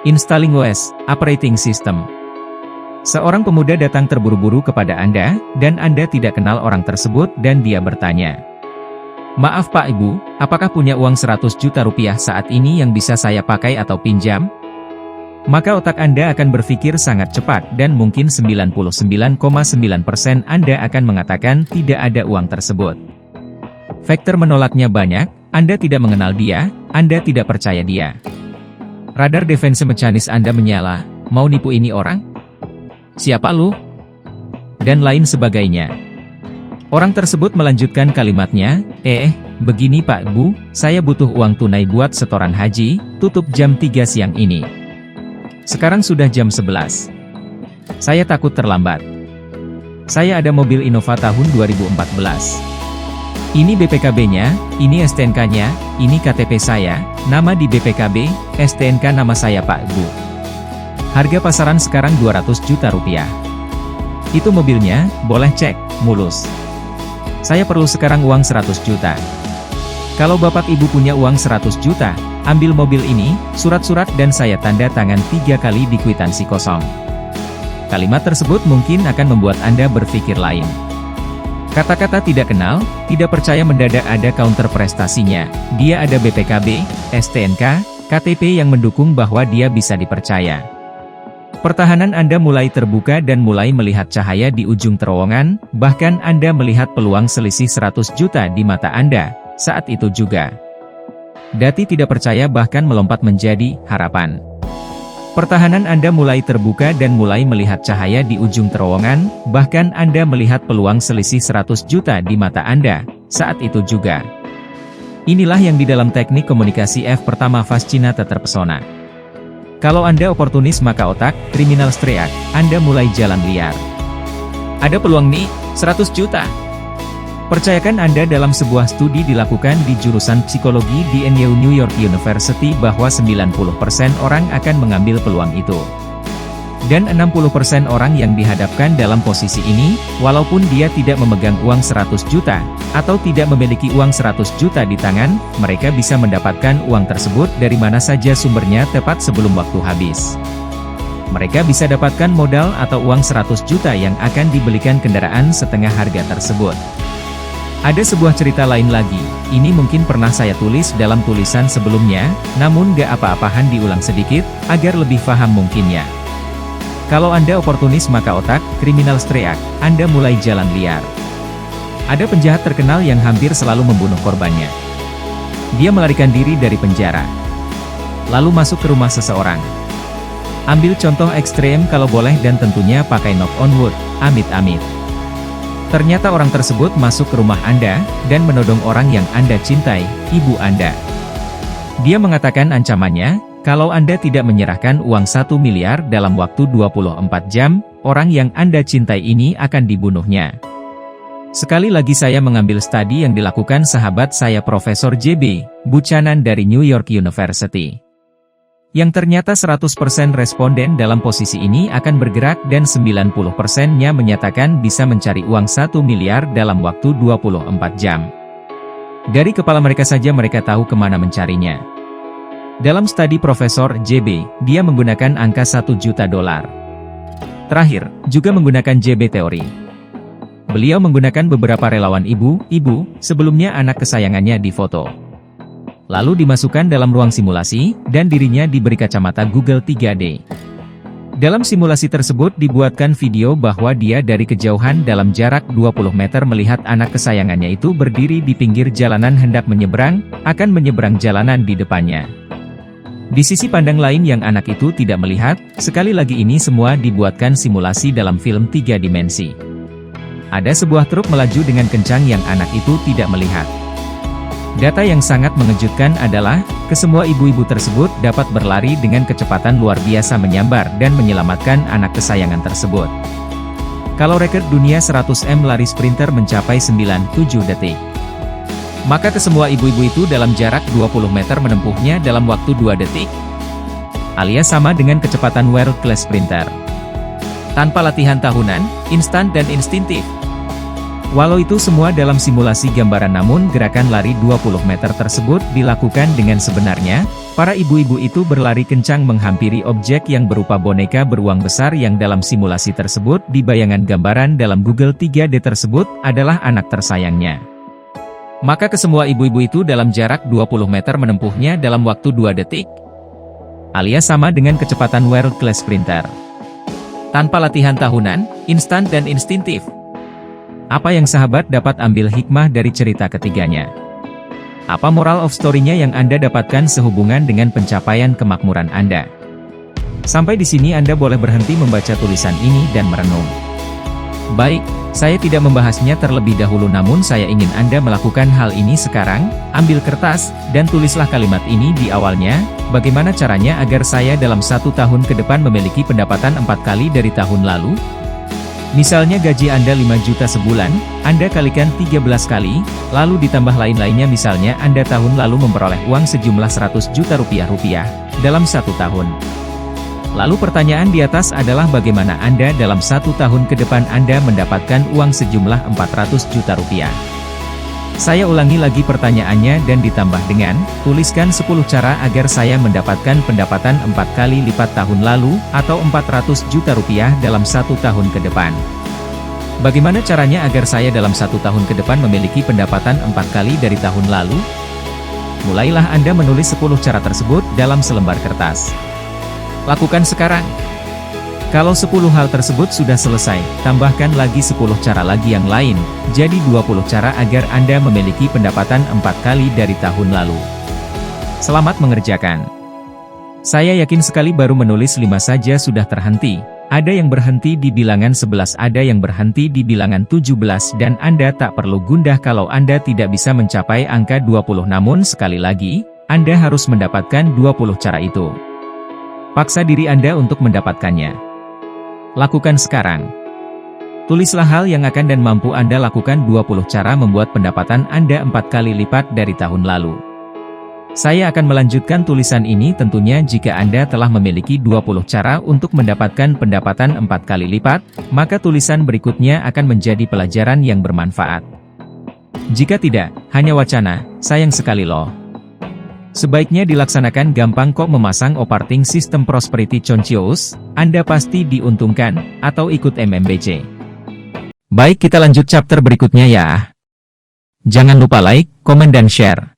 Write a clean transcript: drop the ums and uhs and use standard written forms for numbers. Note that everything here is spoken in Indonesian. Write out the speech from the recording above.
Installing OS Operating System. Seorang pemuda datang terburu-buru kepada Anda, dan Anda tidak kenal orang tersebut dan dia bertanya, "Maaf Pak Ibu, apakah punya uang 100 juta rupiah saat ini yang bisa saya pakai atau pinjam?" Maka otak Anda akan berpikir sangat cepat dan mungkin 99,9% Anda akan mengatakan tidak ada uang tersebut. Faktor menolaknya banyak, Anda tidak mengenal dia, Anda tidak percaya dia. Radar defense mekanis Anda menyala, mau nipu ini orang? Siapa lu? Dan lain sebagainya. Orang tersebut melanjutkan kalimatnya, begini Pak Bu, saya butuh uang tunai buat setoran haji, tutup jam 3 siang ini. Sekarang sudah jam 11. Saya takut terlambat. Saya ada mobil Innova tahun 2014. Ini BPKB-nya, ini STNK-nya, ini KTP saya, nama di BPKB, STNK nama saya Pak Bu. Harga pasaran sekarang 200 juta rupiah. Itu mobilnya, boleh cek, mulus. Saya perlu sekarang uang 100 juta. Kalau Bapak Ibu punya uang 100 juta, ambil mobil ini, surat-surat dan saya tanda tangan 3 kali di kwitansi kosong. Kalimat tersebut mungkin akan membuat Anda berpikir lain. Kata-kata tidak kenal, tidak percaya mendadak ada counter prestasinya. Dia ada BPKB, STNK, KTP yang mendukung bahwa dia bisa dipercaya. Pertahanan Anda mulai terbuka dan mulai melihat cahaya di ujung terowongan, bahkan Anda melihat peluang selisih 100 juta di mata Anda, saat itu juga. Dati tidak percaya bahkan melompat menjadi harapan. Pertahanan Anda mulai terbuka dan mulai melihat cahaya di ujung terowongan, bahkan Anda melihat peluang selisih 100 juta di mata Anda, saat itu juga. Inilah yang di dalam teknik komunikasi F pertama Fascinata terpesona. Kalau Anda oportunis maka otak, kriminal teriak, Anda mulai jalan liar. Ada peluang nih, 100 juta. Percayakan Anda dalam sebuah studi dilakukan di jurusan psikologi di New York University bahwa 90% orang akan mengambil peluang itu. Dan 60% orang yang dihadapkan dalam posisi ini, walaupun dia tidak memegang uang 100 juta, atau tidak memiliki uang 100 juta di tangan, mereka bisa mendapatkan uang tersebut dari mana saja sumbernya tepat sebelum waktu habis. Mereka bisa dapatkan modal atau uang 100 juta yang akan dibelikan kendaraan setengah harga tersebut. Ada sebuah cerita lain lagi, ini mungkin pernah saya tulis dalam tulisan sebelumnya, namun gak apa-apahan diulang sedikit, agar lebih paham mungkinnya. Kalau Anda oportunis maka otak, kriminal teriak, Anda mulai jalan liar. Ada penjahat terkenal yang hampir selalu membunuh korbannya. Dia melarikan diri dari penjara. Lalu masuk ke rumah seseorang. Ambil contoh ekstrem kalau boleh dan tentunya pakai knock on wood, amit-amit. Ternyata orang tersebut masuk ke rumah Anda, dan menodong orang yang Anda cintai, ibu Anda. Dia mengatakan ancamannya, kalau Anda tidak menyerahkan uang 1 miliar dalam waktu 24 jam, orang yang Anda cintai ini akan dibunuhnya. Sekali lagi saya mengambil studi yang dilakukan sahabat saya Profesor JB Buchanan dari New York University. Yang ternyata 100% responden dalam posisi ini akan bergerak dan 90%-nya menyatakan bisa mencari uang 1 miliar dalam waktu 24 jam. Dari kepala mereka saja mereka tahu kemana mencarinya. Dalam studi Profesor JB, dia menggunakan angka 1 juta dolar. Terakhir, juga menggunakan JB teori. Beliau menggunakan beberapa relawan ibu, sebelumnya anak kesayangannya difoto. Lalu dimasukkan dalam ruang simulasi, dan dirinya diberi kacamata Google 3D. Dalam simulasi tersebut dibuatkan video bahwa dia dari kejauhan dalam jarak 20 meter melihat anak kesayangannya itu berdiri di pinggir jalanan hendak menyeberang, akan menyeberang jalanan di depannya. Di sisi pandang lain yang anak itu tidak melihat, sekali lagi ini semua dibuatkan simulasi dalam film 3 dimensi. Ada sebuah truk melaju dengan kencang yang anak itu tidak melihat. Data yang sangat mengejutkan adalah, kesemua ibu-ibu tersebut dapat berlari dengan kecepatan luar biasa menyambar dan menyelamatkan anak kesayangan tersebut. Kalau rekor dunia 100 m lari sprinter mencapai 97 detik. Maka kesemua ibu-ibu itu dalam jarak 20 meter menempuhnya dalam waktu 2 detik. Alias sama dengan kecepatan world class sprinter. Tanpa latihan tahunan, instan dan instintif. Walau itu semua dalam simulasi gambaran, namun gerakan lari 20 meter tersebut dilakukan dengan sebenarnya. Para ibu-ibu itu berlari kencang menghampiri objek yang berupa boneka beruang besar yang dalam simulasi tersebut di bayangan gambaran dalam Google 3D tersebut adalah anak tersayangnya. Maka kesemua ibu-ibu itu dalam jarak 20 meter menempuhnya dalam waktu 2 detik. Alias sama dengan kecepatan world class sprinter. Tanpa latihan tahunan, instan dan instintif. Apa yang sahabat dapat ambil hikmah dari cerita ketiganya? Apa moral of story-nya yang Anda dapatkan sehubungan dengan pencapaian kemakmuran Anda? Sampai di sini Anda boleh berhenti membaca tulisan ini dan merenung. Baik, saya tidak membahasnya terlebih dahulu, namun saya ingin Anda melakukan hal ini sekarang. Ambil kertas, dan tulislah kalimat ini di awalnya. Bagaimana caranya agar saya dalam 1 tahun ke depan memiliki pendapatan 4 kali dari tahun lalu? Misalnya gaji Anda 5 juta sebulan, Anda kalikan 13 kali, lalu ditambah lain-lainnya. Misalnya Anda tahun lalu memperoleh uang sejumlah 100 juta rupiah dalam 1 tahun. Lalu pertanyaan di atas adalah bagaimana Anda dalam 1 tahun ke depan Anda mendapatkan uang sejumlah 400 juta rupiah. Saya ulangi lagi pertanyaannya dan ditambah dengan, tuliskan 10 cara agar saya mendapatkan pendapatan 4 kali lipat tahun lalu, atau 400 juta rupiah dalam 1 tahun ke depan. Bagaimana caranya agar saya dalam 1 tahun ke depan memiliki pendapatan 4 kali dari tahun lalu? Mulailah Anda menulis 10 cara tersebut dalam selembar kertas. Lakukan sekarang. Kalau 10 hal tersebut sudah selesai, tambahkan lagi 10 cara lagi yang lain, jadi 20 cara agar Anda memiliki pendapatan 4 kali dari tahun lalu. Selamat mengerjakan. Saya yakin sekali baru menulis 5 saja sudah terhenti. Ada yang berhenti di bilangan 11, ada yang berhenti di bilangan 17, dan Anda tak perlu gundah kalau Anda tidak bisa mencapai angka 20, namun sekali lagi, Anda harus mendapatkan 20 cara itu. Paksa diri Anda untuk mendapatkannya. Lakukan sekarang. Tulislah hal yang akan dan mampu Anda lakukan. 20 cara membuat pendapatan Anda 4 kali lipat dari tahun lalu. Saya akan melanjutkan tulisan ini tentunya jika Anda telah memiliki 20 cara untuk mendapatkan pendapatan 4 kali lipat, maka tulisan berikutnya akan menjadi pelajaran yang bermanfaat. Jika tidak, hanya wacana, sayang sekali loh. Sebaiknya dilaksanakan. Gampang kok memasang operating system Prosperity Conchios, Anda pasti diuntungkan, atau ikut MMBC. Baik, kita lanjut chapter berikutnya ya. Jangan lupa like, komen dan share.